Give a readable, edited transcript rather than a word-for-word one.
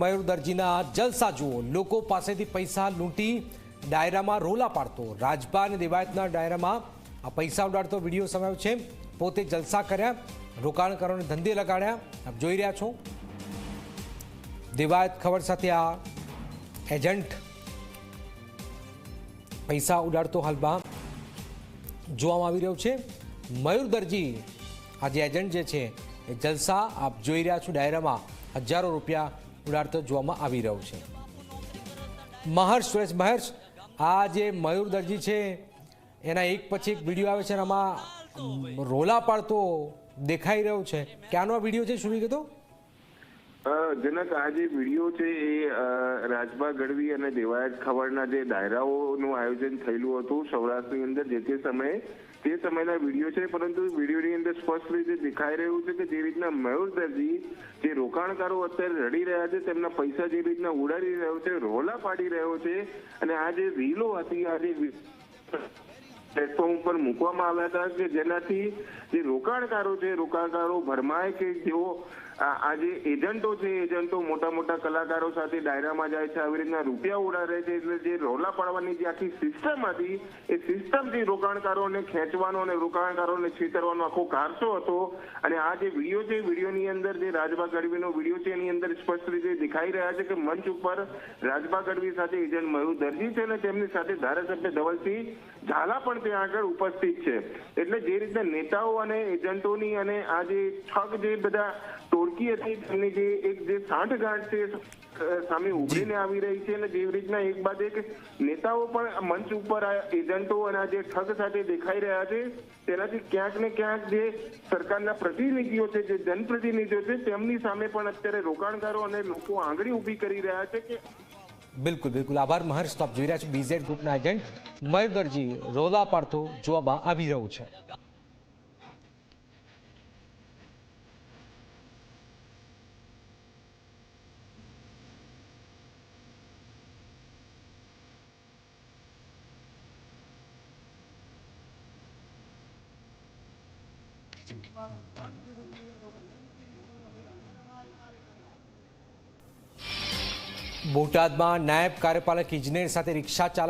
મયુર દરજીના જલસા જુઓ। લોકો પાસેથી પૈસા લૂંટી ડાયરામાં રોલા પાડતો રાજભા અને દેવાયતના ડાયરામાં આ પૈસા ઉડાડતો વિડીયો સામે આવ્યો છે। પોતે જલસા કર્યા, રોકાણકારોને ધંધે લગાડ્યા। આપ જોઈ રહ્યા છો દેવાયત ખબર સાથે આ એજન્ટ પૈસા ઉડાડતો હાલમાં જોવામાં આવી રહ્યો છે। મયુર દરજી આ જે એજન્ટ જે છે એ જલસા આપ જોઈ રહ્યા છો ડાયરામાં હજારો રૂપિયા ઉડાડતો જોવામાં આવી રહ્યો છે। મહર્ષ આ જે મયુર દરજી છે એના એક પછી એક વિડીયો આવે છે અને આમાં રોલા પાડતો દેખાઈ રહ્યો છે। ક્યાંનો આ વિડીયો છે, શું વિગતો? જનક, આ જે વિડીયો છે એ રાજભા ગઢવી અને દેવાયત ખવડના જે ડાયરાઓનું આયોજન થયેલું હતું સૌરાષ્ટ્રની અંદર તે સમયના વિડીયો છે। પરંતુ વિડીયોની અંદર સ્પષ્ટ રીતે દેખાઈ રહ્યું છે કે જે રીતના મયુર દરજી જે રોકાણકારો અત્યારે રડી રહ્યા છે તેમના પૈસા જે રીતના ઉડાડી રહ્યો છે, રોલા પાડી રહ્યો છે, અને આ જે રીલો હતી આ જે પ્લેટફોર્મ ઉપર મૂકવામાં આવ્યા હતા કે જેનાથી જે રોકાણકારો ભરમાય કે જેઓ આ જે એજન્ટો છે એજન્ટો મોટા મોટા કલાકારો સાથે ડાયરામાં જાય છે, આવી રીતના રૂપિયા ઉડાડે છે। એટલે જે રોલા પાડવાની જે આખી સિસ્ટમ હતી એ સિસ્ટમથી રોકાણકારોને ખેંચવાનો અને રોકાણકારોને છેતરવાનો આખો કારસો હતો। અને આ જે વિડીયો છે વિડીયોની અંદર જે રાજભા ગઢવીનો વિડીયો છે એની અંદર સ્પષ્ટ રીતે દેખાઈ રહ્યા છે કે મંચ ઉપર રાજભા ગઢવી સાથે એજન્ટ મયુર દરજી છે અને તેમની સાથે ધારાસભ્ય ધવલસિંહ ઝાલા પણ ત્યાં આગળ ઉપસ્થિત છે। એટલે જે રીતના નેતાઓ અને એજન્ટોની અને આ જે ઠગ જે બધા ટોળકી હતી તેમની જે એક જે સાંઠગાંઠ છે સામે ઉભરીને આવી રહી છે અને જેવી રીતના એક બાદ એક નેતાઓ પણ મંચ ઉપર આ એજન્ટો અને આ જે ઠગ સાથે દેખાઈ રહ્યા છે તેનાથી ક્યાંક ને ક્યાંક જે સરકારના પ્રતિનિધિઓ છે જે જનપ્રતિનિધિઓ છે તેમની સામે પણ અત્યારે રોકાણકારો અને લોકો આંગળી ઊભી કરી રહ્યા છે કે બિલકુલ આભાર મહર્ષ। તો આપ જોઈ રહ્યા છો બીઝેડ ગ્રુપના એજન્ટ મયુર દરજી રોલા પાડતો જોવામાં આવી રહ્યું છે। બોટાદમાં નાયબ કાર્યપાલક ઇજનેર સાથે રિક્ષા ચાલક